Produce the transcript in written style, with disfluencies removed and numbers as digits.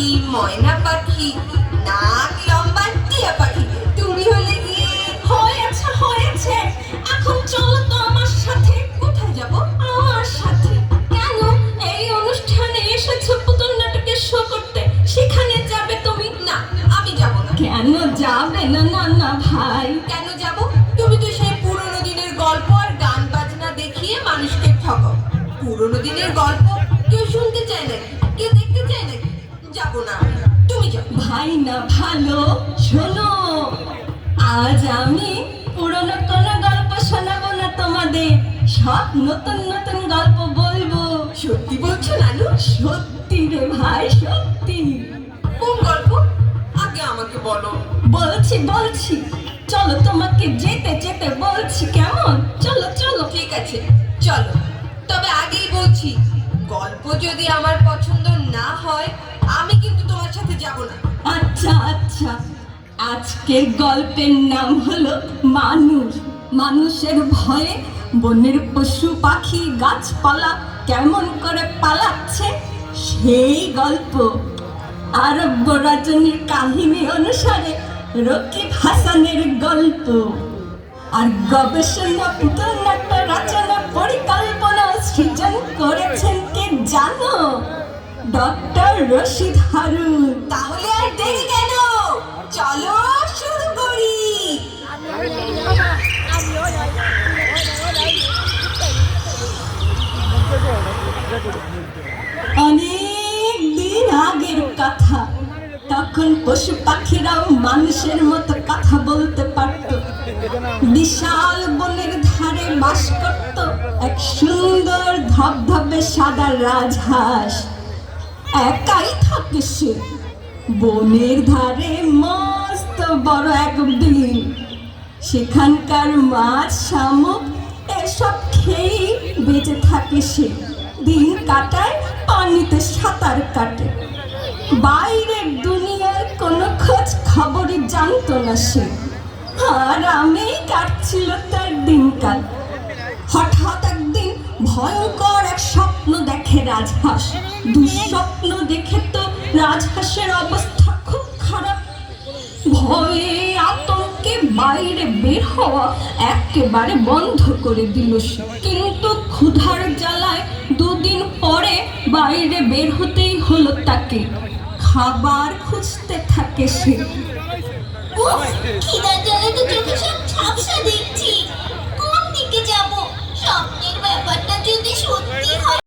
পাখি, ময়না পাখি, নাক লম্বা টিয়া পাখি, তুমি হলে গিয়ে। হয়েছে হয়েছে, এখন চলো তো আমার সাথে। কোথায় যাব? আমার সাথে কেন? এই অনুষ্ঠানে এসেছো পুতুল নাটকের শো করতে, সেখানে যাবে তুমি? না, আমি যাব না। কেন যাবে না? না না ভাই, কেন যাব? তুমি তো সেই পুরনো দিনের গল্প আর গান বাজনা দেখিয়ে মানুষকে ঠকাও। পুরনো দিনের গল্প কেউ শুনতে চায় নাকি? কেউ দেখতে চায় নাকি? যাব না আমি। তুমি যাও। ভাই না ভালো, শোনো, আজ আমি পুরনো কোনো গল্প শোনাবো না তোমাদের, সব নতুন নতুন গল্প বলবো। সত্যি বলছো নানু? সত্যি রে ভাই, সত্যি কোন গল্প? আগে আমাকে বলো। বলছি বলছি, চলো তোমাকে যেতে যেতে বলছি, কেমন? চলো চলো। ঠিক আছে, চলো। তবে আগেই বলছি, গল্প যদি আমার পছন্দ না হয়, আমি কিন্তু তোমার সাথে যাব না। আচ্ছা আচ্ছা, আজকের গল্পের নাম হলো মানুষ। মানুষের ভয়ে বনের পশু পাখি গাছপালা কেমন করে পালাচ্ছে, সেই গল্প। আরব্য রজনীর কাহিনী অনুসারে রকিব হাসানের গল্প। আর গবেষণা পুতুল নাট্য রচনা পরিকল্পনা সৃজন করেছেন কে জানো? ডক্টর রশিদ হারুন। তাহলে আর দেরি কেন? চলো শুরু করি। অনেক দিন আগের কথা, তখন পশু পাখিরাও মানুষের মতো কথা বলতে পারত। বিশাল বনের ধারে বাস করত এক সুন্দর ধবধবে সাদা রাজহাঁস। একাই থাকে সে। বনের ধারে মস্ত বড় এক বিল, সেখানকার মাছ শামুক এসব খেয়েই বেঁচে থাকে সে। দিন কাটায় পানিতে সাঁতার কাটে। বাইরের দুনিয়ার কোনো খোঁজ খবরই জানতো না সে। আরামেই কাটছিল তার দিনকাল। হঠাৎ একদিন ভয়ঙ্কর এক স্বপ্ন দেখে রাজহাঁস। দুঃস্বপ্ন দেখে তো রাজহাঁসের অবস্থা খুব খারাপ। ভয়ে আতঙ্কে বাইরে বের হওয়া একেবারে বন্ধ করে দিল সে। কিন্তু ক্ষুধার জ্বালায় দুদিন পরে বাইরে বের হতেই হলো তাকে। খাবার খুঁজতে থাকে সে। খিদার জ্বালায় তো চোখে সব ঝাপসা দেখছি। কোন দিকে যাব? স্বপ্নের ব্যাপারটা যদি সত্যি হয়